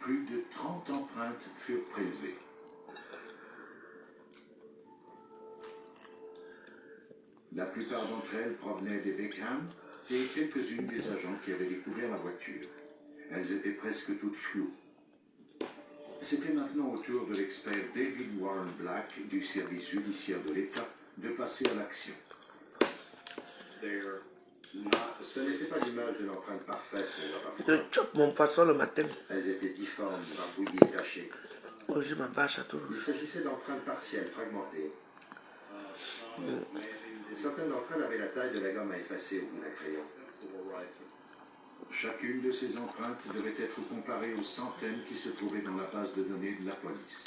plus de 30 empreintes furent prélevées. La plupart d'entre elles provenaient des Beckham et quelques-unes des agents qui avaient découvert la voiture. Elles étaient presque toutes floues. C'était maintenant au tour de l'expert David Warren Black du service judiciaire de l'État de passer à l'action. Ce n'était pas l'image d'une empreinte parfaite, Je chope mon poisson le matin. Elles étaient difformes, barbouillées, tachées. Oh, j'ai ma vache à tout Il rouge. s'agissait d'empreintes partielles, fragmentées. Certaines d'entre elles avaient la taille de la gomme à effacer au bout d'un crayon. Chacune de ces empreintes devait être comparée aux centaines qui se trouvaient dans la base de données de la police.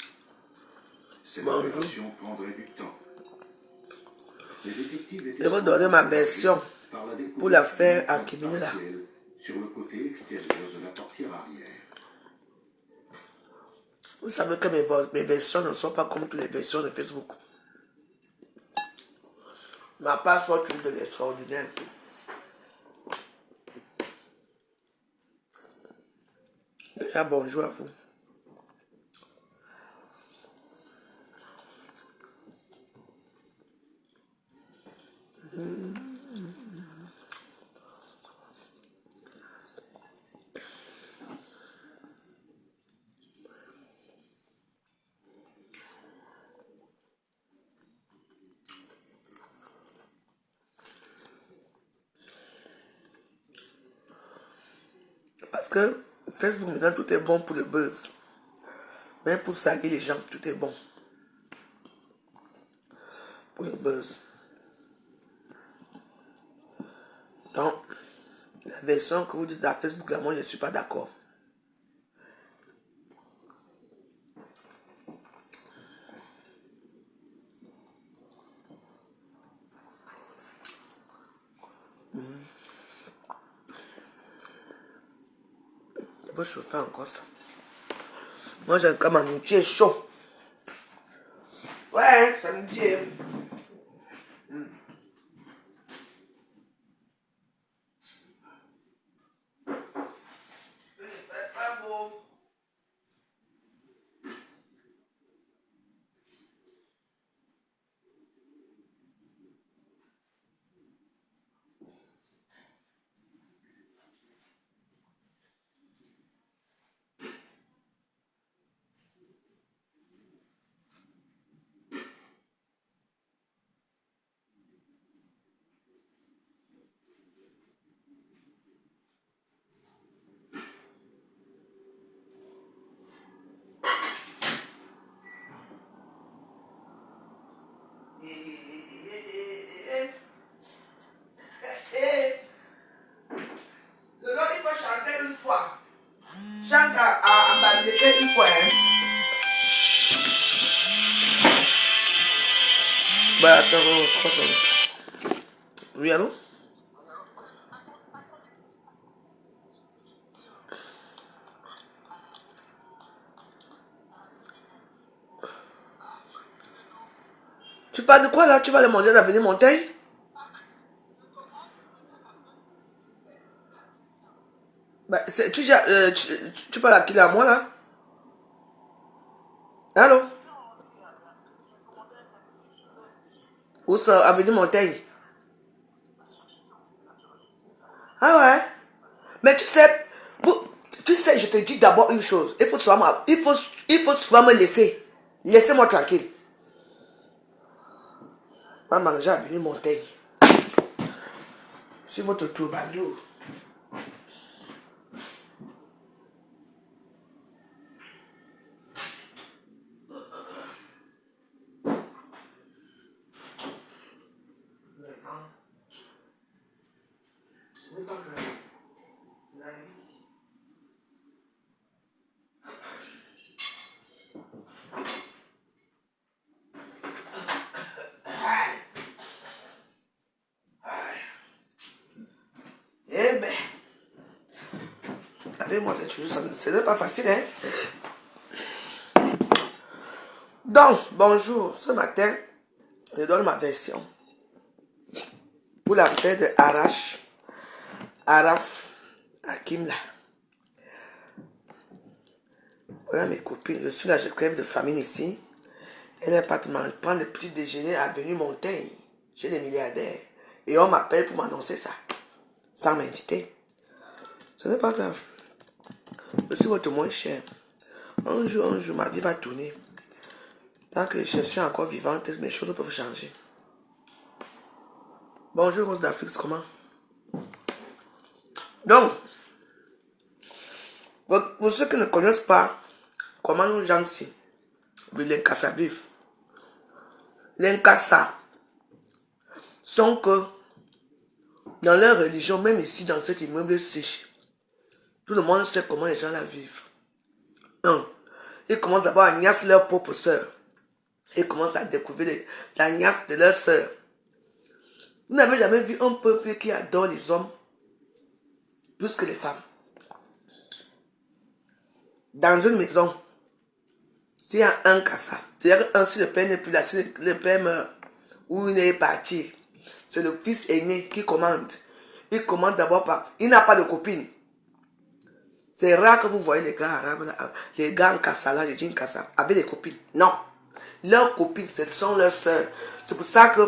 Cette opération prendrait du temps. Les détectives étaient Je vais donner ma version par la pour la découverte faire d'empreintes accumuler là. partielles sur le côté extérieur de la portière arrière. Vous savez que mes versions ne sont pas comme toutes les versions de Facebook. Ma page soit une de l'extraordinaire. Déjà bonjour à vous. Parce que Facebook maintenant tout est bon pour le buzz. Même pour saluer les gens, tout est bon. Pour le buzz. Donc, la version que vous dites à Facebook, là, moi je ne suis pas d'accord. Je vais chauffer encore ça. Moi j'ai comme un outil chaud. Ouais, ça me dit. Pas beau. Il faut chanter une fois. Chante à Bamileke une fois. Bah attends, c'est quoi ça? Oui, allô? Tu parles de quoi là? Tu vas demander à l'avenir Montaigne? Bah, tu parles à qui là? Moi là? Allô? Où ça? Avenue Montaigne? Ah ouais? Mais tu sais, je te dis d'abord une chose. Il faut souvent me laisser. Laissez-moi tranquille. Va manger à Avenue Montaigne. C'est votre troubadour. Eh ben, avec moi c'est toujours ça. Ce n'est pas facile, hein? Donc, bonjour. Ce matin, je donne ma version pour l'affaire de Araf Hakim là. Voilà mes copines. Je suis là, je crève de famine ici. Elle est partie prendre le petit déjeuner à Avenue Montaigne, chez les milliardaires. Et on m'appelle pour m'annoncer ça, sans m'inviter. Ce n'est pas grave. Je suis votre moins cher. Un jour, ma vie va tourner. Tant que je suis encore vivante, mes choses peuvent changer. Bonjour Rose d'Afrique, comment? Donc, pour ceux qui ne connaissent pas comment nous gens ici, de l'Inkasa vivent, l'Inkasa sont que dans leur religion, même ici dans cet immeuble-ci, tout le monde sait comment les gens la vivent. Ils commencent d'abord à niaser leur propre sœur. Ils commencent à découvrir la niasse de leur sœur. Vous n'avez jamais vu un peuple qui adore les hommes plus que les femmes. Dans une maison, s'il y a un Kassa, c'est-à-dire que si le père n'est plus là, si le père meurt, ou il est parti, c'est le fils aîné qui commande. Il commande d'abord par... Il n'a pas de copine. C'est rare que vous voyez les gars arabes, là, les gars en Kassa, là, les jeans Kassa, avec des copines. Non. Leurs copines, ce sont leurs sœurs. C'est pour ça que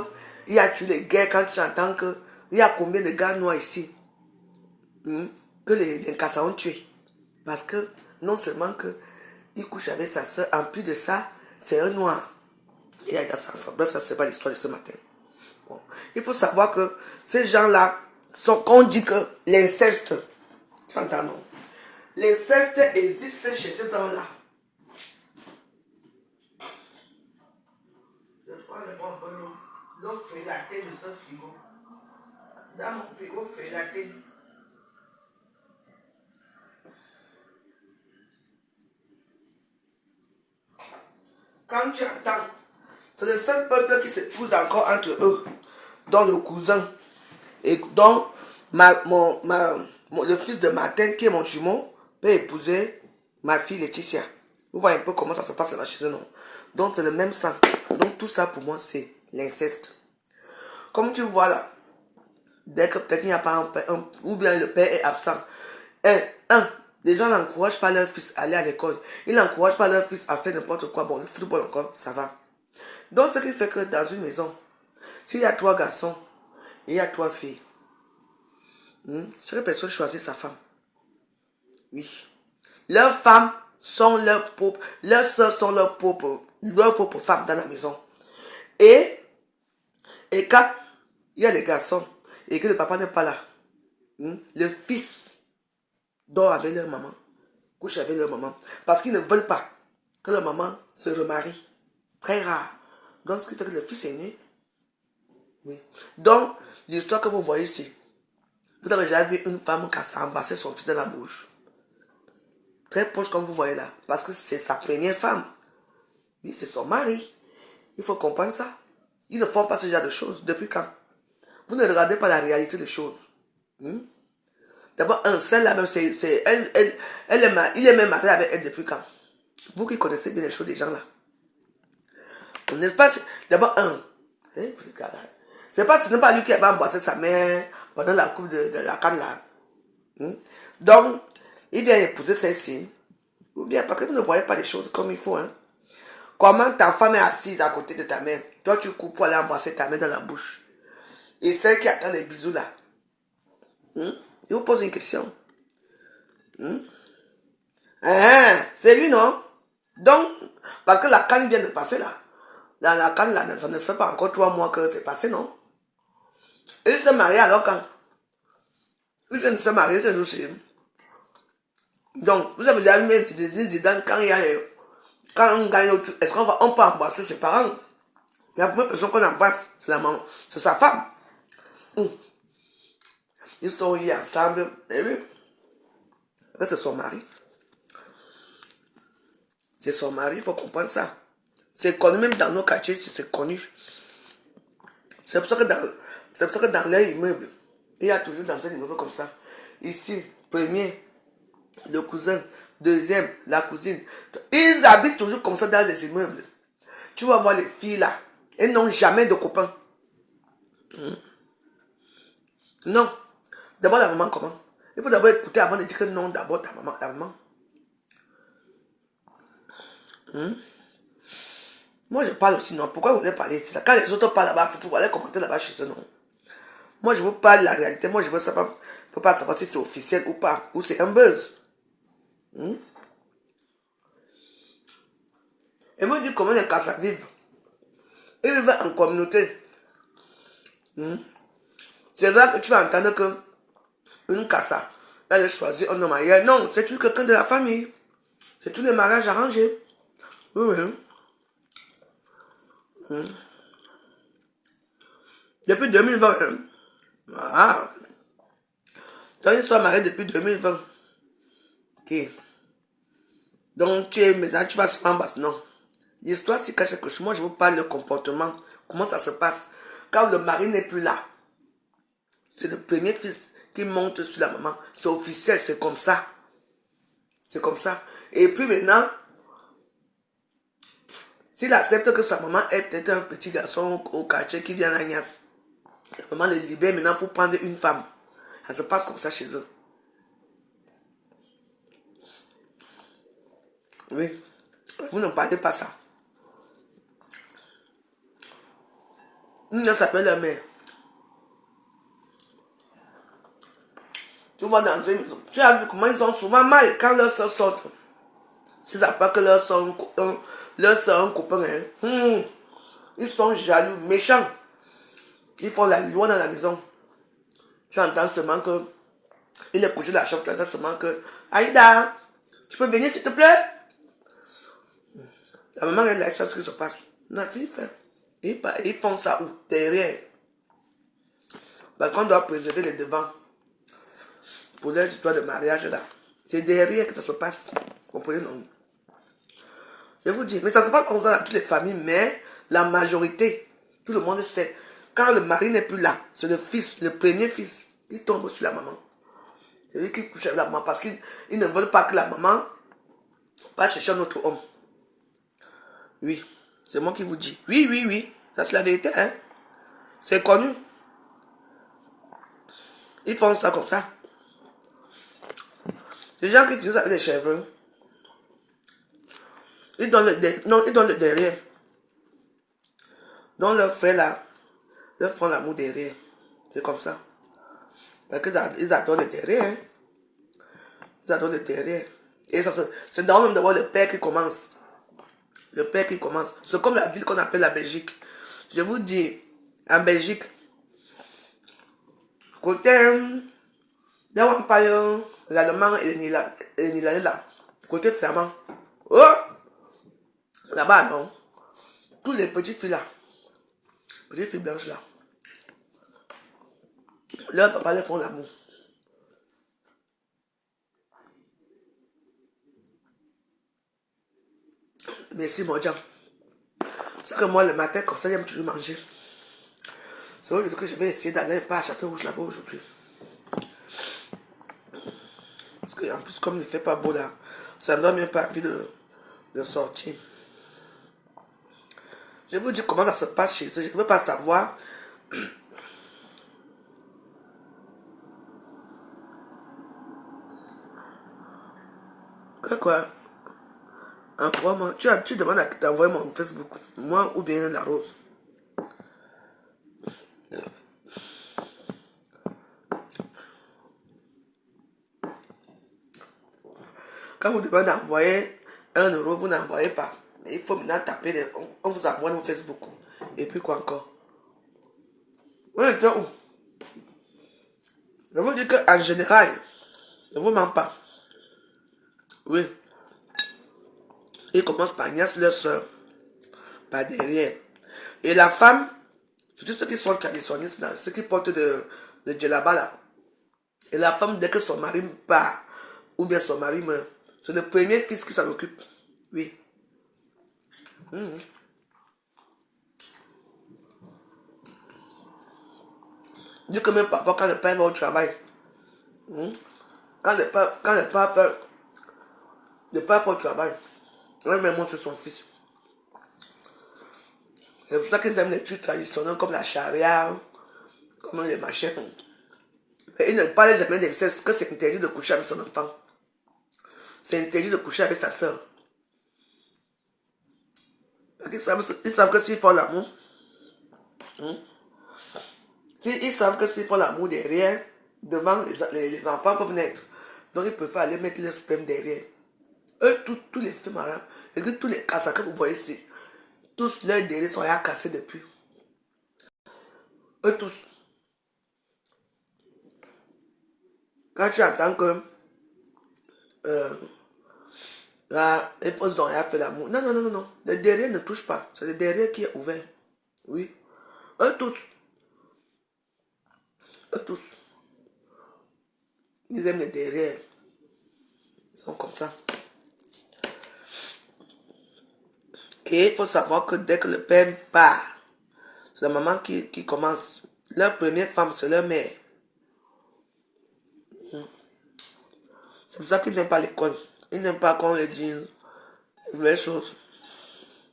il y a eu les guerres quand tu entends que il y a combien de gars noirs ici que les Kassa ont tué. Parce que non seulement que il couche avec sa soeur, en plus de ça, c'est un noir. Et il y a ça. Bref, ça c'est pas l'histoire de ce matin. Bon. Il faut savoir que ces gens-là, qu'on dit que l'inceste, tu entends non? L'inceste existe chez ces gens-là. Je prends un peu l'eau. L'eau fait la tête de ce frigo. Dans mon frigo, fait la tête. Quand tu entends, c'est le seul peuple qui s'épouse encore entre eux, dont le cousin, et dont le fils de Martin, qui est mon jumeau, peut épouser ma fille Laetitia. Vous voyez un peu comment ça se passe là chez eux, non? Donc c'est le même sang. Donc tout ça pour moi, c'est l'inceste. Comme tu vois là, dès que peut-être il n'y a pas un père, ou bien le père est absent, les gens n'encouragent pas leur fils à aller à l'école. Ils n'encouragent pas leur fils à faire n'importe quoi. Bon, le football encore, ça va. Donc, ce qui fait que dans une maison, s'il y a 3 garçons et il y a 3 filles, chaque personne choisit sa femme. Oui. Leurs femmes sont leurs soeurs sont leurs propres femmes dans la maison. Et quand il y a des garçons et que le papa n'est pas là, le fils dort avec leur maman, couche avec leur maman, parce qu'ils ne veulent pas que leur maman se remarie. Très rare. Donc, ce qui fait que le fils est né. Oui. Donc, l'histoire que vous voyez ici, vous avez déjà vu une femme qui a embrassé son fils dans la bouche. Très proche comme vous voyez là, parce que c'est sa première femme. Oui, c'est son mari. Il faut comprendre ça. Ils ne font pas ce genre de choses. Depuis quand? Vous ne regardez pas la réalité des choses. D'abord, celle-là même, il est même marié avec elle depuis quand? Vous qui connaissez bien les choses des gens là. N'est-ce pas? D'abord, ce n'est pas lui qui va embrasser sa mère pendant la coupe de la canne là. Donc, il vient épouser celle-ci. Ou bien, parce que vous ne voyez pas les choses comme il faut. Comment ta femme est assise à côté de ta mère? Toi, tu coupes pour aller embrasser ta mère dans la bouche. Et celle qui attend les bisous là. Je vous pose une question. C'est lui, non? Donc, parce que la canne vient de passer là. La canne là, ça ne fait pas encore 3 mois que c'est passé, non? Il s'est marié alors quand? Il s'est marié ce jour-ci. Donc, vous avez déjà vu même Zidane quand il y a... Quand on gagne, est-ce qu'on peut embrasser ses parents? La première personne qu'on embrasse, c'est la maman, c'est sa femme. Ils sont liés ensemble. Et oui. C'est son mari. C'est son mari, il faut comprendre ça. C'est connu même dans nos quartiers, c'est connu. C'est pour ça que dans leur immeuble, il y a toujours dans un immeuble comme ça. Ici, premier, le cousin, deuxième, la cousine. Ils habitent toujours comme ça dans les immeubles. Tu vas voir les filles là. Elles n'ont jamais de copains. Non. D'abord la maman comment? Il faut d'abord écouter avant de dire que non, d'abord ta maman, la maman. Moi, je parle aussi, non. Pourquoi vous voulez parler ici là? Quand les autres parlent là-bas, vous allez commenter là-bas chez eux, non. Moi, je vous parle de la réalité. Moi, je veux savoir, faut pas savoir si c'est officiel ou pas. Ou c'est un buzz. Et moi, je dis comment les Kassa vivent. Ils vivent en communauté. C'est là que tu vas entendre que une Kassa, elle a choisi un homme ailleurs. Non, c'est tout quelqu'un de la famille. C'est tous les mariages arrangés. Oui, oui. Depuis 2020. Hein. Ah. Donc, ils sont mariés depuis 2020. Ok. Donc, maintenant, tu vas se faire basse. Non. L'histoire, c'est quelque chose. Moi, je vous parle de comportement. Comment ça se passe. Quand le mari n'est plus là, c'est le premier fils qui monte sur la maman. C'est officiel, c'est comme ça. C'est comme ça. Et puis maintenant, s'il accepte que sa maman est peut-être un petit garçon au quartier qui vient à Agnès, la maman le libère maintenant pour prendre une femme. Ça se passe comme ça chez eux. Oui. Vous ne parlez pas ça. Une s'appelle la mère. Tu vois dans une maison. Tu as vu comment ils ont souvent mal quand leurs soeurs sortent. S'ils appellent que leur soeur un copain. Hein. Ils sont jaloux, méchants. Ils font la loi dans la maison. Tu entends seulement que il est couché de la chambre, tu entends seulement que Aïda, tu peux venir s'il te plaît? La maman elle a ça ce qui se passe. La fille fait. Ils font ça où? Derrière. Parce qu'on doit préserver les devants. Pour les histoires de mariage là. C'est derrière que ça se passe. Vous comprenez non? Je vous dis, mais ça se passe comme ça dans toutes les familles, mais la majorité, tout le monde sait. Quand le mari n'est plus là, c'est le fils, le premier fils, qui tombe sur la maman. C'est lui qui couche avec la maman parce qu'ils ne veulent pas que la maman va chercher un autre homme. Oui, c'est moi qui vous dis. Oui, oui, oui. Ça, c'est la vérité, hein. C'est connu. Ils font ça comme ça. Les gens qui utilisent avec des cheveux, ils donnent ils donnent le derrière. Donc leur frère là, leur font l'amour derrière. C'est comme ça. Parce qu'ils adorent le derrière. Hein. Ils adorent le derrière. Et ça, c'est d'abord même d'abord le père qui commence. Le père qui commence. C'est comme la ville qu'on appelle la Belgique. Je vous dis, en Belgique, côté là on parle l'allemand et le néerlandais là, côté flamand. Oh! Là-bas, non. Tous les petites filles là, petites filles blanches là, leurs papas les font l'amour. Merci, mon Dieu. C'est que moi, le matin, comme ça, j'aime toujours manger. C'est vrai que je vais essayer d'aller pas à Château-Rouge là-bas aujourd'hui. Parce que, en plus, comme il ne fait pas beau là, ça me donne même pas envie de sortir. Je vous dis comment ça se passe chez eux. Je ne veux pas savoir. Quoi? Envoie-moi. Tu demandes à t'envoyer mon Facebook. Moi ou bien la rose. Quand vous demandez d'envoyer 1 €, vous n'envoyez pas. Mais il faut maintenant taper. On vous envoie dans Facebook. Et puis quoi encore? Oui, où? Je vous dis qu'en général, je ne vous mens pas. Oui. Ils commencent par Agnès, leur soeur. Par derrière. Et la femme, surtout ceux qui sont traditionnistes, là, ceux qui portent de djellaba là. Et la femme, dès que son mari part, ou bien son mari meurt, c'est le premier fils qui s'en occupe. Oui. Dis que même parfois, quand le père va au travail, quand le père fait au travail, elle même montre son fils. C'est pour ça qu'ils aiment les trucs traditionnels comme la charia, comme les machins. Mais ils ne parlent jamais d'inceste, que c'est interdit de coucher avec son enfant. C'est interdit de coucher avec sa soeur. Ils savent que s'ils font l'amour, ils savent que s'ils font l'amour derrière, devant les enfants peuvent naître. Donc ils peuvent aller mettre le sperme derrière. Eux, tous les femmes arabes, et que tous les cassas que vous voyez ici, tous leurs délais sont à casser depuis. Eux tous. Quand tu entends que là, les postes ont fait l'amour. Non, non, non, non, non. Le derrière ne touche pas. C'est le derrière qui est ouvert. Oui. Eux tous. Eux tous. Ils aiment le derrière. Ils sont comme ça. Et il faut savoir que dès que le père part, c'est la maman qui commence. Leur première femme, c'est leur mère. C'est pour ça qu'ils n'aiment pas l'école. Ils n'aiment pas qu'on leur dise les vraies choses.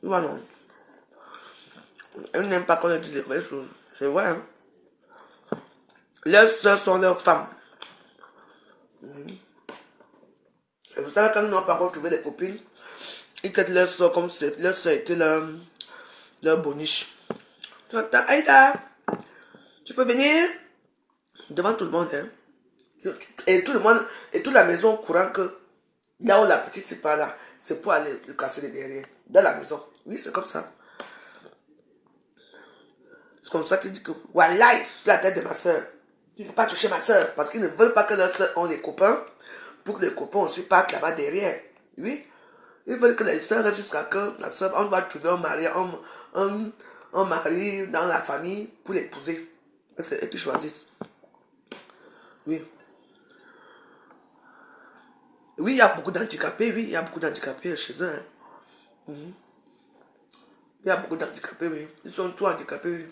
Voilà. Ils n'aiment pas qu'on leur dise les vraies choses. C'est vrai. Hein? Leurs soeurs sont leurs femmes. C'est pour ça que quand ils n'ont pas encore trouvé des copines, ils traitent leurs soeurs comme si leur soeur était leur boniche. Tu entends, Aïda, tu peux venir devant tout le monde. Hein? Et tout le monde, et toute la maison au courant que là où la petite c'est pas là, c'est pour aller le casser les derrière. Dans la maison. Oui, c'est comme ça. C'est comme ça qu'il dit que voilà, sur la tête de ma soeur. Tu ne peux pas toucher ma soeur. Parce qu'ils ne veulent pas que leurs soeurs ont des copains. Pour que les copains aussi partent là-bas derrière. Oui. Ils veulent que les soeurs restent jusqu'à que la soeur, on va trouver un mari dans la famille pour l'épouser. C'est eux qui choisissent. Oui. Oui, il y a beaucoup d'handicapés, oui, il y a beaucoup d'handicapés chez eux. Hein. Il y a beaucoup d'handicapés, oui. Ils sont tous handicapés, oui.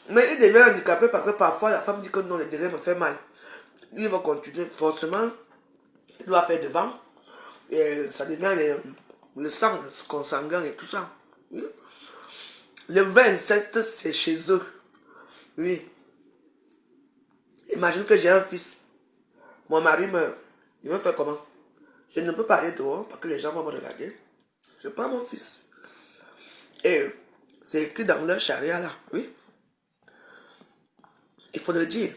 Mais ils deviennent handicapés parce que parfois la femme dit que non, le délai me fait mal. Lui, il va continuer. Forcément, il doit faire devant. Et ça devient le sang, le consanguin et tout ça. Oui. Le vrai inceste, c'est chez eux. Oui. Imagine que j'ai un fils. Mon mari meurt. Il va faire comment? Je ne peux pas aller dehors parce que les gens vont me regarder. Je prends mon fils. Et c'est écrit dans leur charia là. Oui. Il faut le dire.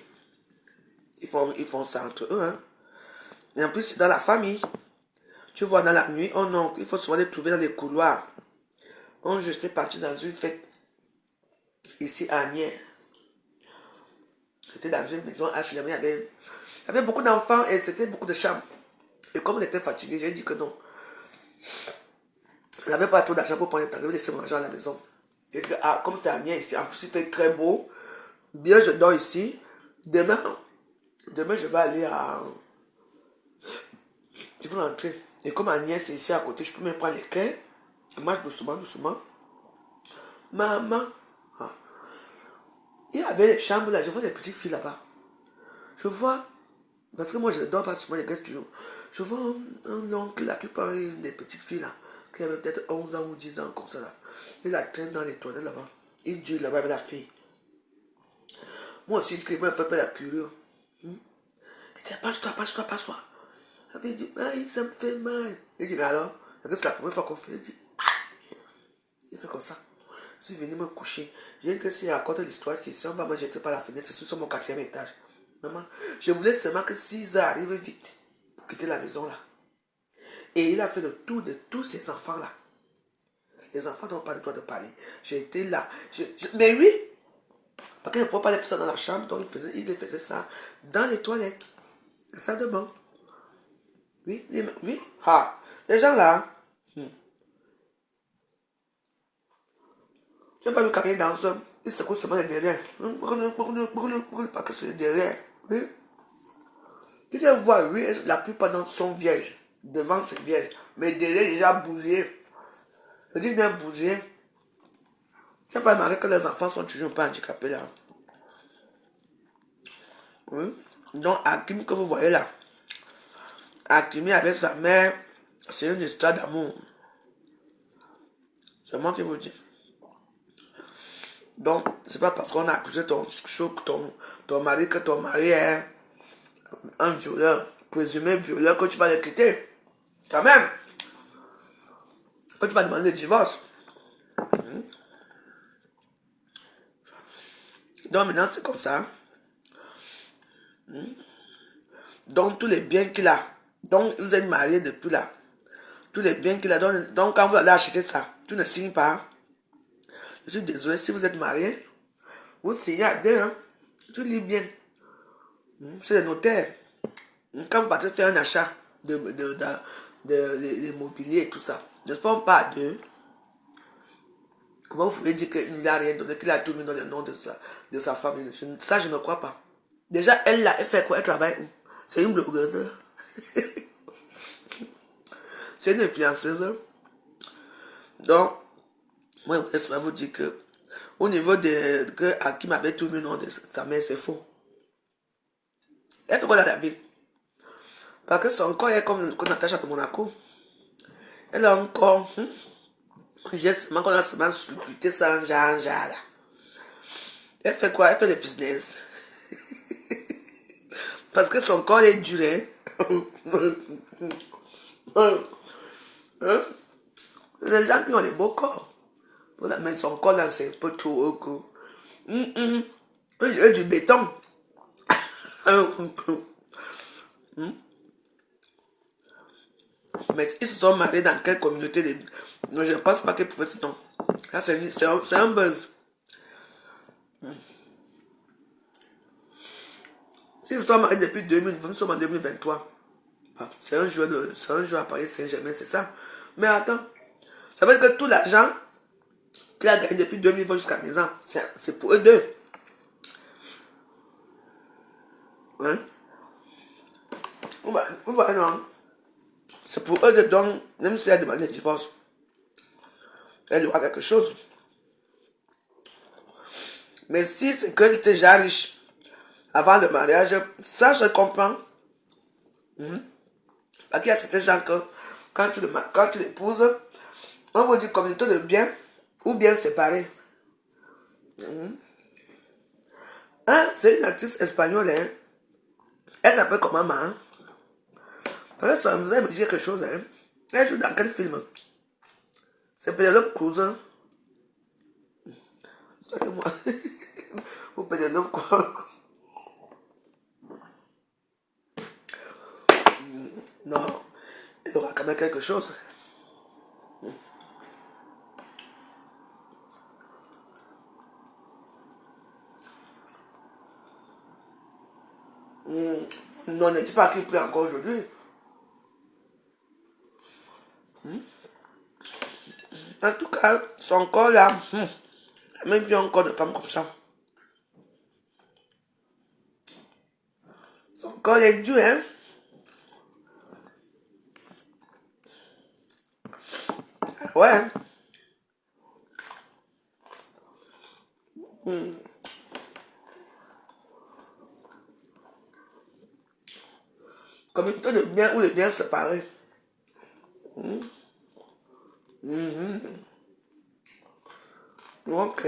Ils font ça entre eux. Hein. Et en plus, dans la famille, tu vois, dans la nuit, il faut souvent les trouver dans les couloirs. J'étais parti dans une fête ici à Anières. J'étais dans une maison HLM. Il y avait beaucoup d'enfants et c'était beaucoup de chambres. Et comme on était fatigué, j'ai dit que non. Je n'avais pas trop d'argent pour prendre un taxi, laisser mon argent à la maison. Et que, comme c'est Anières ici, en plus c'était très beau. Bien, je dors ici. Demain, je vais aller à... Je vais rentrer. Et comme Agnès est ici à côté, je peux même prendre les quais. Je marche doucement, doucement. Maman. Ah. Il y avait les chambres là, je vois des petites filles là-bas. Je vois, parce que moi je ne dors pas souvent, je reste toujours. Je vois un oncle là qui parle des petites filles là, qui avait peut-être 11 ans ou 10 ans comme ça là. Il la traîne dans les toilettes là-bas. Il dure là-bas avec la fille. Moi aussi, je me fais pas la curieux. Il dit, passe-toi. Elle dit, ça me fait mal. Il dit, mais alors, c'est la première fois qu'on fait. Il dit, il fait comme ça. Je suis venu me coucher. J'ai dit que si je raconte l'histoire, si on va me jeter par la fenêtre, c'est sur mon 4e étage. Maman, je voulais seulement que 6 heures arrivent vite pour quitter la maison là. Et il a fait le tour de tous ces enfants là. Les enfants n'ont pas le droit de parler. J'étais là. Mais oui, parce qu'il ne pouvait pas faire ça dans la chambre, donc il faisait ça dans les toilettes. C'est ça de bon. Oui. Ah, les gens là. Je n'ai pas vu quelqu'un dans un. Il secoue seulement les derrière. Parce que c'est les derrière. Oui. Tu dois voir, oui, la plupart d'entre eux sont vierges. Devant, c'est vierge. Mais derrière, déjà bousillé. Je dis bien bousillé. Tu n'as pas remarqué que les enfants sont toujours pas handicapés là. Oui. Donc, Hakim que vous voyez là. Hakim avec sa mère, c'est une histoire d'amour. C'est moi qui vous dis. Donc, c'est pas parce qu'on a accusé ton mari que ton mari est un violeur, présumé violeur, que tu vas le quitter. Quand même. quand tu vas demander le divorce. Donc maintenant, c'est comme ça. Donc tous les biens qu'il a, donc vous êtes mariés depuis là, tous les biens qu'il a, donc quand vous allez acheter ça, tu ne signes pas. Je suis désolé, si vous êtes mariés, vous signez à deux, hein. Tu lis bien. C'est le notaire. Quand vous partez faire un achat de mobilier et tout ça, ne se prend pas à deux. Comment vous pouvez dire qu'il n'a rien donné, qu'il a tout mis dans le nom de sa femme? Ça, je ne crois pas. Déjà, elle là, elle fait quoi? Elle travaille où? C'est une blogueuse. C'est une influenceuse. Donc, moi, je vais vous dire que au niveau de que Hakim avait tout mis le nom de sa mère, c'est faux. Elle fait quoi dans la vie? Parce que son corps est comme Natacha de Monaco. Elle a un corps. J'ai seulement qu'on a seulement sculpté ça en genre là. Elle fait quoi? Elle fait le business. Parce que son corps est dur, hein? Les gens qui ont des beaux corps. Mais son corps là, c'est un peu trop. Du béton. Mais ils se sont mariés dans quelle communauté de... Non, je ne pense pas qu'ils pouvaient se non. Là, c'est un buzz. Ils se sont mariés depuis 2000, nous sommes en 2023. C'est un joueur à Paris Saint-Germain, c'est ça. Mais attends, ça veut dire que tout l'argent qu'il a gagné depuis 2020 jusqu'à présent, c'est pour eux deux. Hein? Vous voyez, non? C'est pour eux deux, donc, même si elle a demandé le divorce, elle aura quelque chose. Mais si c'est qu'elle était déjà riche avant le mariage, ça je comprends. Parce qu'il y a certains gens que quand tu l'épouses, on vous dit communauté de biens ou bien séparés. Hein? C'est une actrice espagnole. Hein? Elle s'appelle comment, hein? Ça vous allez me dire quelque chose. Hein? Elle joue dans quel film? C'est Penelope Cruz. Hein? C'est que moi. Ou Penelope quoi? Non. Il y aura quand même quelque chose. Non, ne dis pas qu'il pleut encore aujourd'hui. En tout cas, son corps là, même vu un corps de femme comme ça. Son corps est dur, hein. Ouais. Communauté de biens ou de biens séparés. Ok.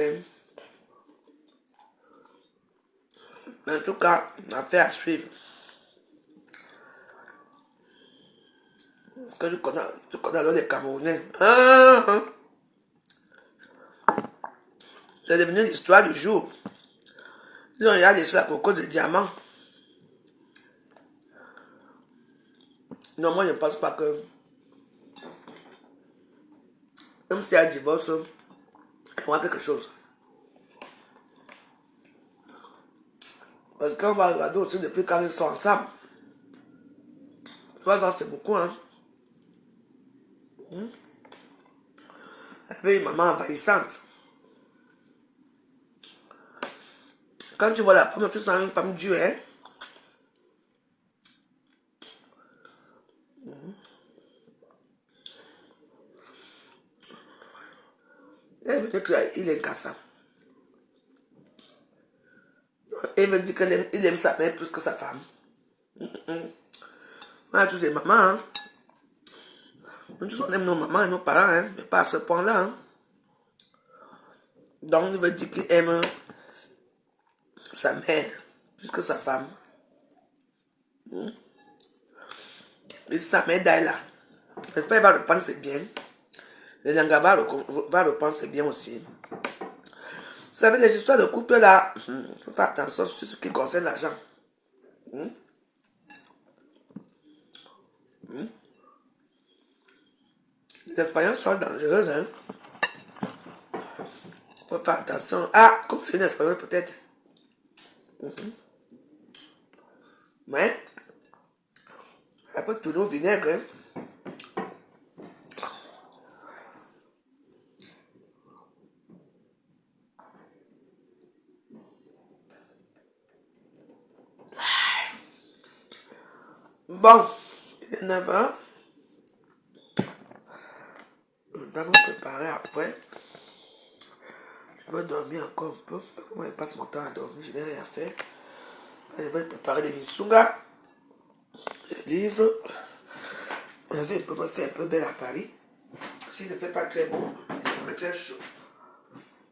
En tout cas, affaire à suivre. Parce que je connais alors les Camerounais. C'est devenu l'histoire du jour. Ils ont regardé ça à cause de diamants. Non, moi je ne pense pas que... Même s'il y a un divorce, il y aura quelque chose. Parce qu'on va regarder aussi depuis quand ils sont ensemble. 3 ans, c'est beaucoup, hein. Elle avait une maman envahissante. Quand tu vois la femme, tu sens une femme dure, hein. Elle veut dire qu'il est cassant. Elle veut dire qu'il aime sa mère plus que sa femme. On a tous des mamans, hein. Nous tous on aime nos mamans et nos parents, hein. Mais pas à ce point-là, hein. Donc, il veut dire qu'il aime sa mère plus que sa femme. Et sa mère d'ailleurs là. J'espère qu'il va reprendre ses biens. Le Nyanga va reprendre, c'est bien aussi. Vous savez, les histoires de couple là, il faut faire attention sur ce qui concerne l'argent. Les Espagnols sont dangereux, hein. Il faut faire attention. Ah, comme c'est une Espagnole peut-être. Mais, elle peut tourner au vinaigre, hein. Bon, il est 9h. Je dois me préparer après. Je vais dormir encore un peu. Parce que moi, je passe mon temps à dormir. Je n'ai rien faire. Je vais préparer des missungas. Les livres. Je vais me faire un peu belle à Paris. S'il ne fait pas très beau, il fait très chaud.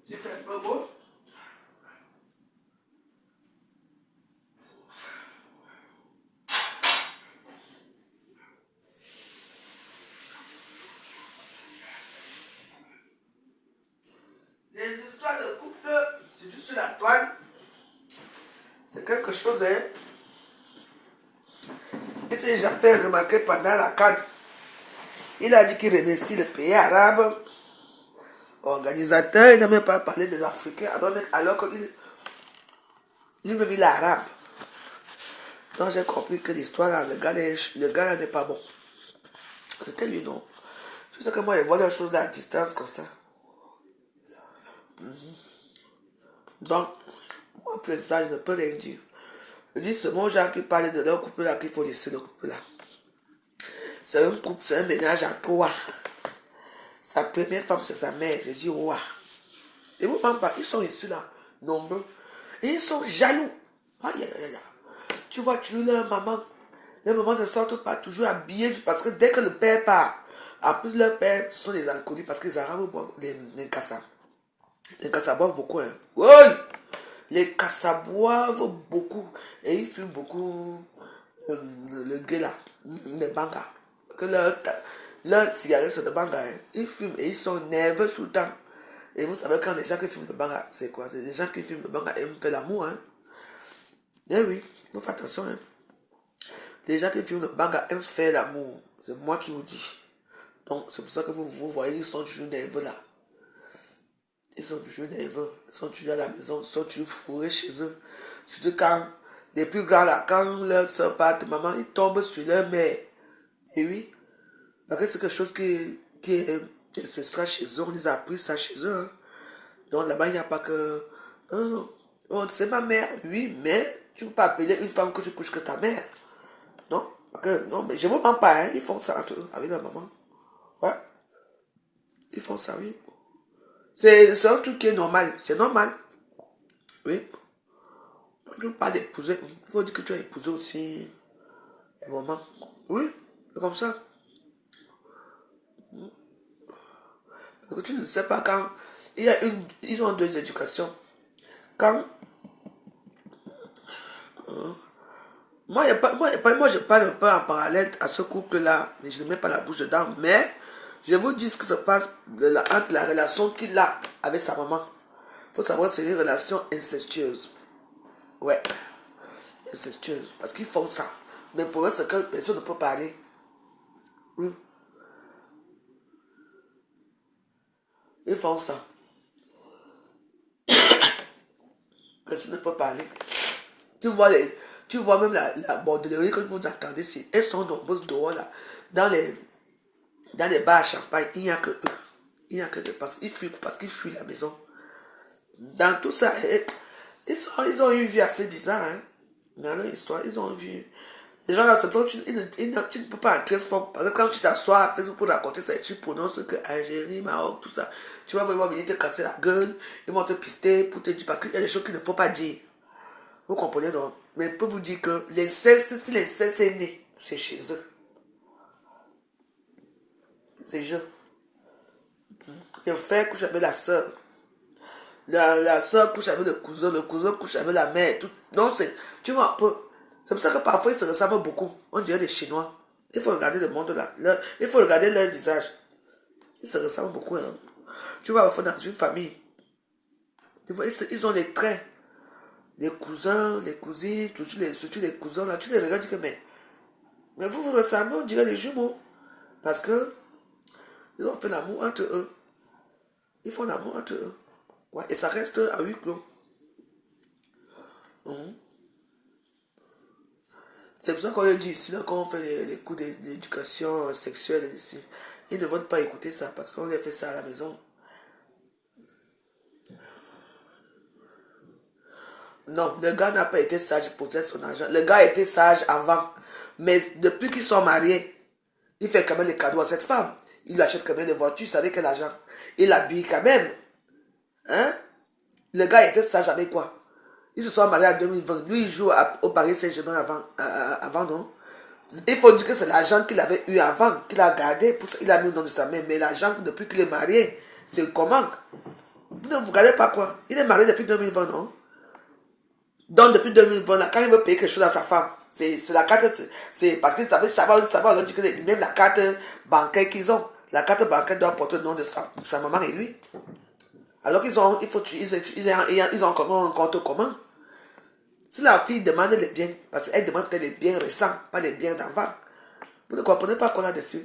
S'il fait un peu beau, les histoires de couple, surtout sur la toile, c'est quelque chose, hein. Il s'est déjà fait remarquer pendant la CAN. Il a dit qu'il remercie le pays arabe, organisateur, il n'a même pas parlé des Africains, alors qu'il me dit l'arabe. Donc j'ai compris que l'histoire, le gars là n'est pas bon. C'était lui, non. C'est ça que moi, je vois les choses à distance comme ça. Donc, moi, pour ça, je ne peux rien dire. Je dis, c'est mon genre qui parle de leur couple là qu'il faut laisser le couple là. C'est un couple, c'est un ménage à trois. Sa première femme, c'est sa mère. Je dis, ouah. Et vous même pas, ils sont ici là, nombreux. Et ils sont jaloux. Aïe, aïe, aïe, aïe. Tu vois, leur maman ne sortent pas toujours habillés parce que dès que le père part, en plus leur père sont des alcooliques parce que les Arabes boivent les cassas. Les cassas boivent beaucoup, hein. Oui! Les cassas boivent beaucoup. Et ils fument beaucoup le gay là, les bangas. Que leur cigarette c'est de banga, hein. Ils fument et ils sont nerveux tout le temps. Et vous savez quand les gens qui fument le banga, c'est quoi? C'est les gens qui fument le banga aiment faire l'amour, hein. Eh oui, faut faire attention, hein. Les gens qui fument le banga aiment faire l'amour. C'est moi qui vous dis. Donc c'est pour ça que vous voyez, ils sont toujours nerveux là. Ils sont toujours nerveux. Ils sont toujours à la maison. Ils sont toujours fourrés chez eux. Surtout quand les plus grands là, quand leur soeur part, maman, ils tombent sur leur mère. Et oui, parce que c'est quelque chose ce sera chez eux. On les a appris ça chez eux, hein. Donc là-bas, il n'y a pas que... Oh, c'est ma mère. Oui, mais tu ne peux pas appeler une femme que tu couches que ta mère. Non, parce que, non, mais je ne vous mens pas, hein. Ils font ça entre eux, avec leur maman. Ouais. Ils font ça, oui. C'est un truc qui est normal. C'est normal. Oui. Tu ne peux pas d'épouser. Il faut dire que tu as épousé aussi un moment. Oui, c'est comme ça. Parce que tu ne sais pas quand... Ils ont deux éducations. Quand... Moi, je parle un peu en parallèle à ce couple-là, mais je ne mets pas la bouche dedans. Mais je vous dis ce qui se passe entre la relation qu'il a avec sa maman. Il faut savoir que c'est une relation incestueuse. Ouais, incestueuse. Parce qu'ils font ça. Mais pour eux, c'est que personne ne peut parler. Oui. Ils font ça. Personne ne peut parler. Tu vois même la bordellerie que vous attendez, elles sont nombreuses dehors là. Dans les bars à champagne, il n'y a que eux. Il n'y a que eux parce qu'ils fuient la maison. Dans tout ça, ils ont une vie assez bizarre, hein. Dans leur histoire, ils ont une vie. Les gens là, tu ne peux pas entrer fort. Parce que quand tu t'assois pour raconter ça, tu prononces que Algérie, Maroc, tout ça. Tu vas vraiment venir te casser la gueule. Ils vont te pister pour te dire. Parce qu'il y a des choses qu'il ne faut pas dire. Vous comprenez donc? Mais je peux vous dire que l'inceste, si l'inceste est né, c'est chez eux. C'est eux. Le frère couche avec la soeur. La soeur couche avec le cousin couche avec la mère. Tout. Donc, tu vois un peu. C'est pour ça que parfois ils se ressemblent beaucoup. On dirait des Chinois. Il faut regarder le monde là. Il faut regarder leur visage. Ils se ressemblent beaucoup. Hein. Tu vois, dans une famille, tu vois, ils ont des traits. Les cousins, les cousines, surtout les cousins, là, tu les regardes, tu dis que, mais vous vous ressemblez, on dirait les jumeaux. Parce que ils ont fait l'amour entre eux. Ils font l'amour entre eux. Ouais, et ça reste à huis clos. Mhm. C'est pour ça qu'on dit ici, là, quand on fait les cours d'éducation sexuelle ici, ils ne veulent pas écouter ça parce qu'on les fait ça à la maison. Non, le gars n'a pas été sage pour poser son argent. Le gars était sage avant. Mais depuis qu'ils sont mariés, il fait quand même les cadeaux à cette femme. Il lui achète quand même des voitures, vous savez quel argent. Il l'habille quand même. Hein? Le gars était sage avec quoi? Ils se sont mariés en 2020. Lui, il joue au Paris Saint-Germain avant, non? Il faut dire que c'est l'argent qu'il avait eu avant, qu'il a gardé, pour ça, il a mis au nom de sa mère. Mais l'argent, depuis qu'il est marié, c'est comment? Vous ne vous regardez pas quoi? Il est marié depuis 2020, non? Donc, depuis 2020, là, quand il veut payer quelque chose à sa femme, c'est la carte, c'est parce que ça va leur dire que même la carte bancaire qu'ils ont, la carte bancaire doit porter le nom de sa maman et lui. Alors qu'ils ont, ils ont comment un compte commun. Si la fille demande les biens, parce qu'elle demande peut-être les biens récents, pas les biens d'avant, vous ne comprenez pas quoi là-dessus.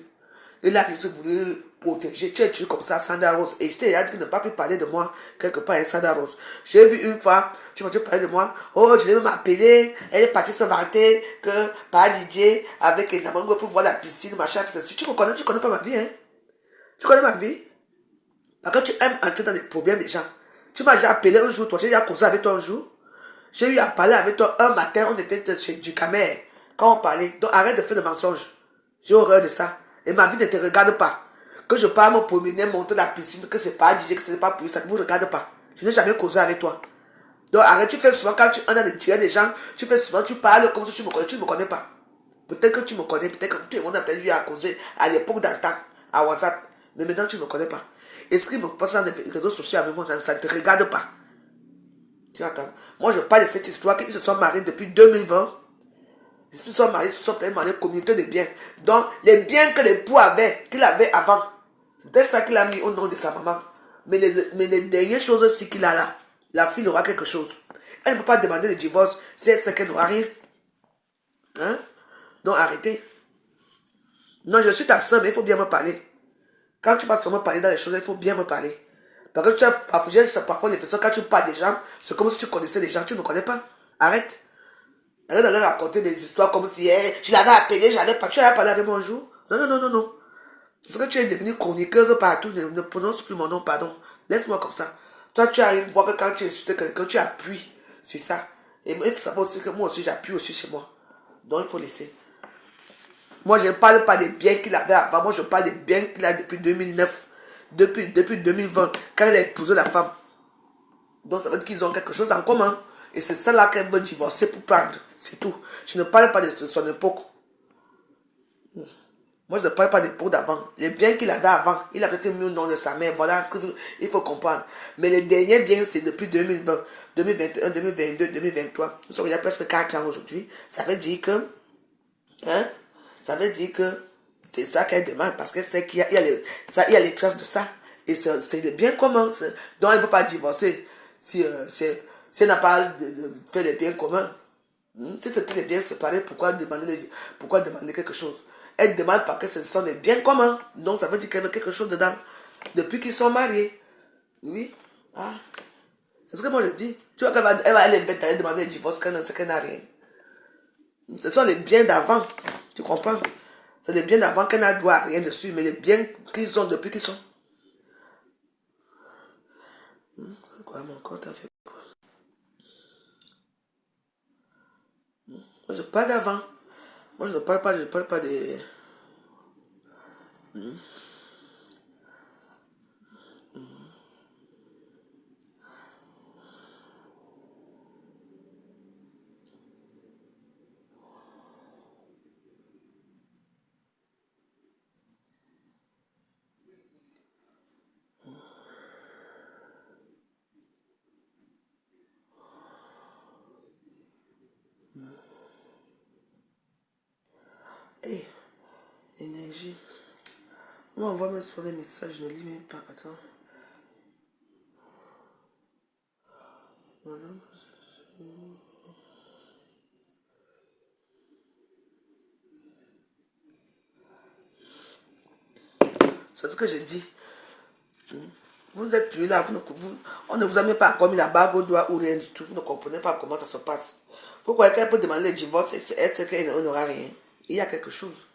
Et là, je voulais protéger. Tu es toujours comme ça, Sandra Rose. Et je t'ai dit de ne pas plus parler de moi quelque part, hein, Sandra Rose. J'ai vu une fois, tu m'as parler de moi. Oh, je l'ai même appelée. Elle est partie se vanter que par DJ avec un amoureux pour voir la piscine, machin. Si tu me connais, tu connais pas ma vie, hein. Tu connais ma vie. Parce que tu aimes entrer dans les problèmes des gens. Tu m'as déjà appelé un jour, toi, j'ai déjà causé avec toi un jour. J'ai eu à parler avec toi un matin, on était chez du Camer. Quand on parlait. Donc arrête de faire des mensonges. J'ai horreur de ça. Et ma vie ne te regarde pas. Que je parle me promener, monter la piscine, que c'est pas DJ, que ce n'est pas pour ça ne vous regarde pas. Je n'ai jamais causé avec toi. Donc arrête, tu fais souvent quand tu en as de tirer des gens, tu fais souvent, tu parles comme si tu ne me connais pas. Peut-être que tu me connais, peut-être que tout le monde a peut-être eu à causer à l'époque d'antan, à WhatsApp. Mais maintenant tu ne me connais pas. Et ce qui me passe dans les réseaux sociaux avec moi, ça ne te regarde pas. Tu entends? Moi je parle de cette histoire qu'ils se sont mariés depuis 2020. Ils se sont mariés, ils se sont peut-être mariés communauté de biens. Donc, les biens que l'époux avait, qu'il avait avant, c'est peut-être ça qu'il a mis au nom de sa maman. Mais les dernières choses aussi qu'il a là, la fille aura quelque chose. Elle ne peut pas demander le divorce si elle sait qu'elle n'aura rien. Hein? Donc, arrêtez. Non, je suis ta soeur, mais il faut bien me parler. Quand tu vas seulement parler dans les choses, il faut bien me parler. Parce que tu as parfois les personnes, quand tu parles des gens, c'est comme si tu connaissais les gens, tu ne me connais pas. Arrête. Elle allait raconter des histoires comme si je l'avais appelé, j'allais pas. Tu avais parlé avec moi un jour? Non, non, non, non, non. Parce que tu es devenue chroniqueuse partout, ne prononce plus mon nom, pardon. Laisse-moi comme ça. Toi, tu as une voix que quand tu insultes quelqu'un, tu appuies sur ça. Et il faut savoir aussi que moi aussi, j'appuie aussi chez moi. Donc, il faut laisser. Moi, je ne parle pas des biens qu'il avait avant. Moi, je parle des biens qu'il a depuis 2009. Depuis 2020, quand il a épousé la femme. Donc, ça veut dire qu'ils ont quelque chose en commun. Et c'est ça là qu'elle veut divorcer pour prendre. C'est tout. Je ne parle pas de son époque. Moi, je ne parle pas de l'époque d'avant. Les biens qu'il avait avant, il a peut-être mis au nom de sa mère. Voilà ce qu'il faut comprendre. Mais les derniers biens, c'est depuis 2020, 2021, 2022, 2023. Nous sommes il y a presque 4 ans aujourd'hui. Ça veut dire que, hein, ça veut dire que c'est ça qu'elle demande parce qu'elle sait qu'il y a, il y a les traces de ça. Et c'est le bien commun. Donc, elle ne peut pas divorcer si elle n'a pas fait les biens communs. Si c'était les biens séparés, pourquoi demander quelque chose? Elle demande parce que ce sont des biens communs. Donc, ça veut dire qu'elle veut quelque chose dedans. Depuis qu'ils sont mariés. Oui. Ah. C'est ce que moi je dis. Tu vois qu'elle va aller bête d'aller demander le divorce qu'elle ne sait qu'elle n'a rien. Ce sont les biens d'avant. Tu comprends? C'est les biens d'avant qu'elle n'a droit à rien dessus. Mais les biens qu'ils ont depuis qu'ils sont. Quoi, mon compte a fait quoi? Moi, je parle d'avant. Moi, je ne parle pas des. Hey, énergie. On m'envoie même sur les messages, je ne lis même pas. Attends. Voilà. C'est ce que j'ai dit. Vous êtes tué là, on ne vous a même pas encore mis la bague au doigt ou rien du tout. Vous ne comprenez pas comment ça se passe. Vous croyez qu'elle peut demander le divorce et est-ce qu'elle n'aura rien? Il y a quelque chose.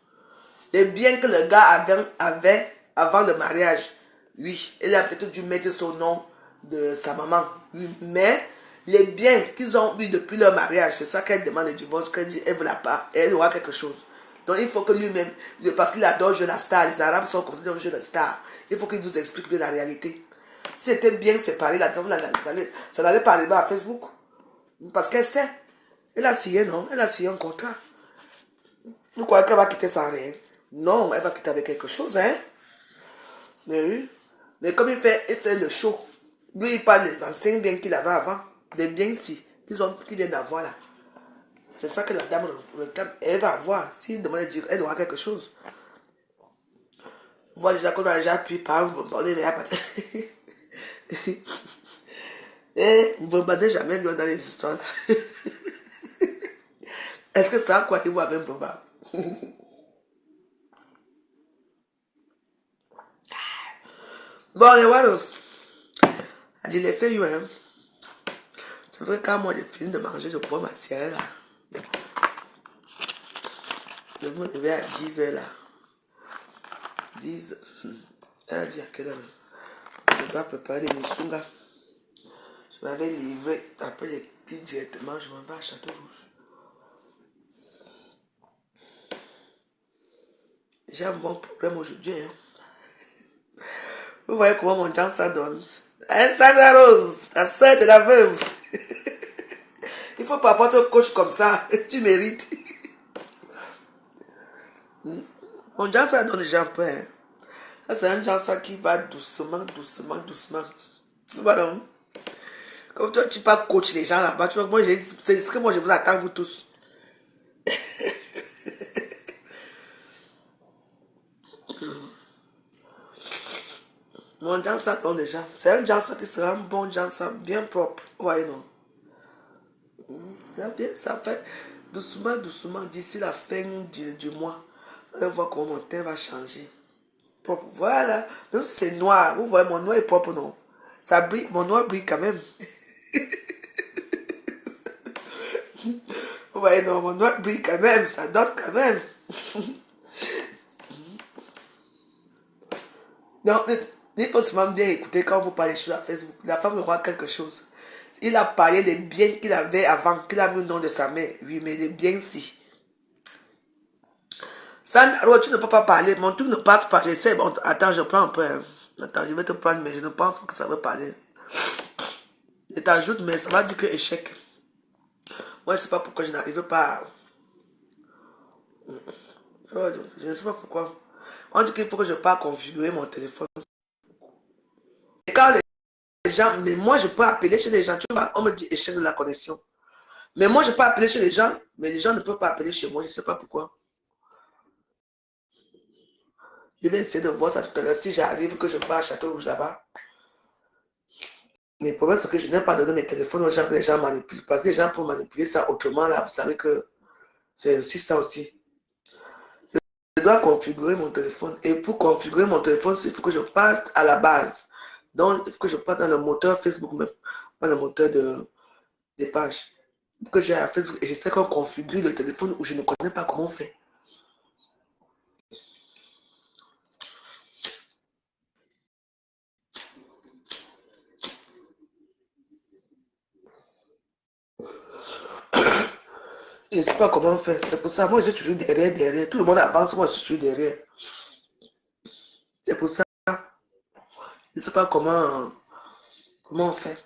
Les biens que le gars avait avant le mariage, oui, il a peut-être dû mettre son nom de sa maman. Oui, mais les biens qu'ils ont eu depuis leur mariage, c'est ça qu'elle demande le divorce, qu'elle dit elle veut la part, et elle aura quelque chose. Donc il faut que lui-même, parce qu'il adore jouer la star, les Arabes sont comme ça, ils jouent la star, il faut qu'il vous explique bien la réalité. Si c'était bien séparé, ça n'allait pas arriver à Facebook. Parce qu'elle sait. Elle a signé, non? Elle a signé un contrat. Vous croyez qu'elle va quitter sans rien? Non, elle va quitter avec quelque chose, hein? Mais oui. Mais comme il fait le show, lui, il parle des anciens biens qu'il avait avant, des biens ici, qu'il vient d'avoir là. C'est ça que la dame réclame. Elle va avoir. S'il demande de dire, elle aura quelque chose. Vous voyez déjà qu'on a déjà pu par vous parler, mais il n'y a pas de... Et vous ne bandez jamais loin dans les histoires là. Est-ce que ça a quoi qu'il voit avec Boba? Bon, les Waros. Elle dit, laissez-vous, hein. C'est vrai, quand moi j'ai fini de manger, je prends ma sienne là. Je vous lever à 10h là. 10. Elle a dit à quelle heure? Je dois préparer les missungas. Je m'avais livré après les pieds directement. Je m'en vais à Château-Rouge. J'ai un bon problème aujourd'hui. Hein. Vous voyez comment mon temps ça donne. Hein, Sandra Rose, la sœur de la veuve. Il faut parfois te coach comme ça. Tu mérites. Mon temps ça donne déjà un peu. Hein. Ça, c'est un genre ça qui va doucement, doucement, doucement. Voilà. Comme toi, tu pas coach les gens là-bas. Tu vois, moi, c'est ce que moi je vous attends, vous tous. Mon genre ça donne déjà. C'est un genre ça qui sera un bon genre ça, bien propre. Ouais, non. Bien, ça fait doucement, doucement, d'ici la fin du mois. Vous allez voir comment mon teint va changer. Propre. Voilà. Même si c'est noir, vous voyez, mon noir est propre, non? Ça brille, mon noir brille quand même. Vous voyez, non, mon noir brille quand même, ça donne quand même. Donc, il faut seulement bien écouter quand vous parlez sur la Facebook. La femme aura quelque chose. Il a parlé des biens qu'il avait avant, qu'il a mis au nom de sa mère. Oui, mais les biens, si. Ça, alors, tu ne peux pas parler. Mon truc ne passe pas. J'essaie. Bon, attends, je prends un peu. Hein. Attends, je vais te prendre, mais je ne pense pas que ça va parler. Je t'ajoute, mais ça va dire que échec. Moi, je ne sais pas pourquoi je n'arrive pas à... Je ne sais pas pourquoi. On dit qu'il faut que je parte configurer mon téléphone. Et quand les gens... Mais moi, je peux appeler chez les gens. Tu vois, on me dit échec de la connexion. Mais moi, je peux appeler chez les gens, mais les gens ne peuvent pas appeler chez moi. Je ne sais pas pourquoi. Je vais essayer de voir ça tout à l'heure. Si j'arrive, que je pars à Château-Rouge là-bas. Mais le problème, c'est que je n'ai pas donné mes téléphones aux gens que les gens manipulent. Parce que les gens peuvent manipuler ça autrement, là. Vous savez que c'est aussi ça aussi. Je dois configurer mon téléphone. Et pour configurer mon téléphone, il faut que je parte à la base. Donc, il faut que je parte dans le moteur Facebook même. Pas le moteur des pages. Pour que j'ai à Facebook. Et je sais qu'on configure le téléphone où je ne connais pas comment on fait. Je ne sais pas comment faire. C'est pour ça, moi, je suis toujours derrière. Tout le monde avance, moi, je suis toujours derrière. C'est pour ça, je ne sais pas comment on fait.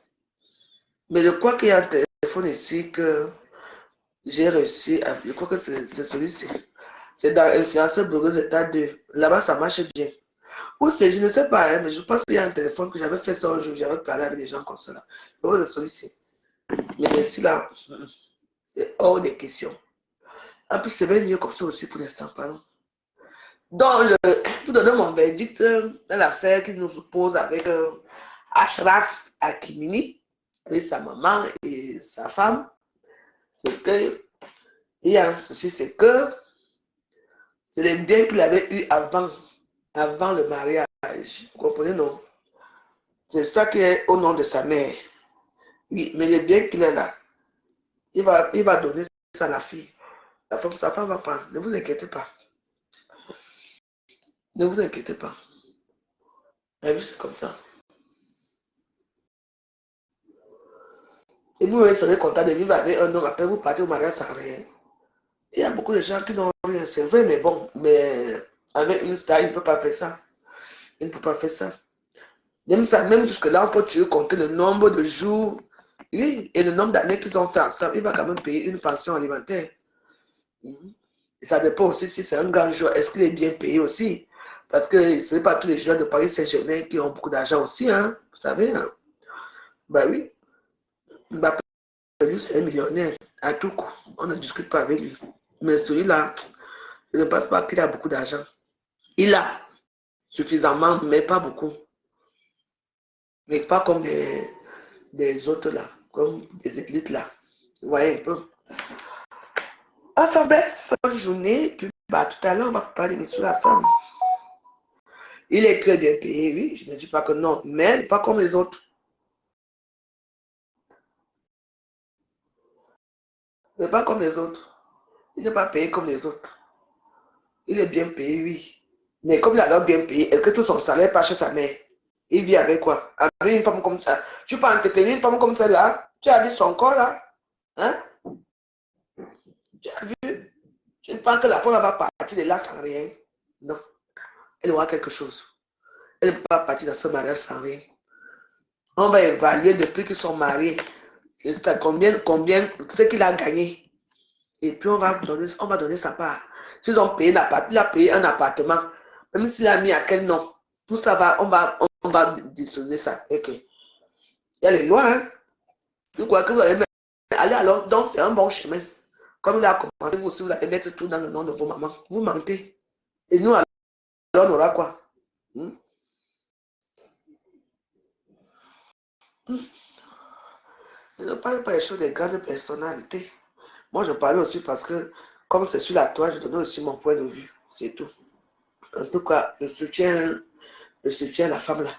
Mais je crois qu'il y a un téléphone ici que j'ai réussi à... Je crois que c'est celui-ci. C'est dans Influenceur Blogueuse État 2. Là-bas, ça marche bien. Ou c'est, je ne sais pas, hein, mais je pense qu'il y a un téléphone que j'avais fait ça un jour. J'avais parlé avec des gens comme ça. Je crois que c'est celui-ci. Mais ici, là, c'est hors des questions. En plus, c'est bien mieux comme ça aussi pour l'instant, pardon. Donc, pour donner mon verdict dans l'affaire qui nous oppose avec Ashraf Hakimini, avec sa maman et sa femme, c'est que, il y a un souci, c'est que c'est les biens qu'il avait eu avant le mariage. Vous comprenez, non? C'est ça qui est au nom de sa mère. Oui, mais les biens qu'il a là, il va donner ça à la fille. La femme, sa femme va prendre. Ne vous inquiétez pas. Ne vous inquiétez pas. La vie, c'est comme ça. Et vous serez content de vivre avec un homme, après vous partez au mariage sans rien. Il y a beaucoup de gens qui n'ont rien, c'est vrai, mais bon, mais avec une star, il ne peut pas faire ça. Il ne peut pas faire ça. Même ça, même jusque-là, on peut tuer compter le nombre de jours, oui, et le nombre d'années qu'ils ont fait ensemble. Il va quand même payer une pension alimentaire. Et ça dépend aussi si c'est un grand joueur, est-ce qu'il est bien payé aussi? Parce que ce n'est pas tous les joueurs de Paris Saint-Germain qui ont beaucoup d'argent aussi, hein, vous savez. Hein? Ben oui, Mbappé, lui, c'est un millionnaire, à tout coup. On ne discute pas avec lui. Mais celui-là, je ne pense pas qu'il a beaucoup d'argent. Il a suffisamment, mais pas beaucoup. Mais pas comme des autres là, comme des élites là. Vous voyez un peu. Enfin bref, bonne journée. Puis bah, tout à l'heure, on va parler de sur la femme. Il est très bien payé, oui. Je ne dis pas que non, mais pas comme les autres. Mais pas comme les autres. Il n'est pas payé comme les autres. Il est bien payé, oui. Mais comme il a l'air bien payé, est-ce que tout son salaire part chez sa mère? Il vit avec quoi? Avec une femme comme ça. Tu peux entretenir une femme comme celle-là? Tu as vu son corps là? Hein? Tu as vu? Je ne pense que la femme va partir de là sans rien. Non. Elle aura quelque chose. Elle ne peut pas partir dans ce mariage sans rien. On va évaluer depuis qu'ils sont mariés. Combien, ce qu'il a gagné. Et puis on va donner sa part. S'ils ont payé il a payé un appartement. Même s'il a mis à quel nom. Tout ça va, on va dissocier ça. Et que, il y a les lois, hein. Je crois que vous allez aller alors. Donc c'est un bon chemin. Comme il a commencé, vous aussi, vous allez mettre tout dans le nom de vos mamans. Vous mentez. Et nous, alors, on aura quoi? Je ne parle pas des choses des grandes personnalités. Moi, je parlais aussi parce que, comme c'est sur la toile, je donnais aussi mon point de vue. C'est tout. En tout cas, je soutiens la femme là.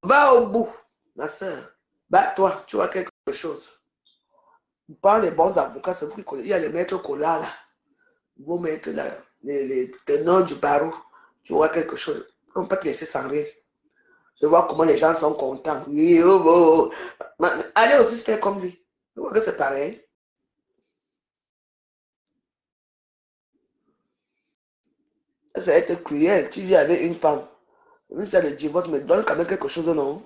Va au bout, ma soeur. Bats-toi, tu vois quelque chose. Par les bons avocats, c'est vous qui connaissez. Il y a les maîtres collats là. Vos maîtres là, les tenants du barreau. Tu vois quelque chose. On ne peut pas te laisser sans rien. Je vois comment les gens sont contents. Oui, oh, oh. Allez aussi faire comme lui. Je vois que c'est pareil. Ça va être cruel. Tu vis avec une femme. Même si elle est divorce, mais donne quand même quelque chose, non?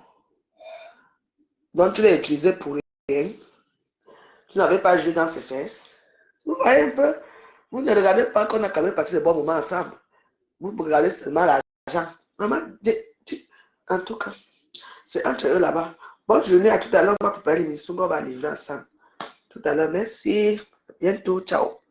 Donc tu l'as utilisé pour rien. Tu n'avais pas joué dans ses fesses. Vous voyez un peu? Vous ne regardez pas qu'on a quand même passé de bons moments ensemble. Vous regardez seulement l'argent. Maman, en tout cas, c'est entre eux là-bas. Bonne journée, à tout à l'heure. On va préparer l'émission, on va livrer ensemble. Tout à l'heure, merci. À bientôt, ciao.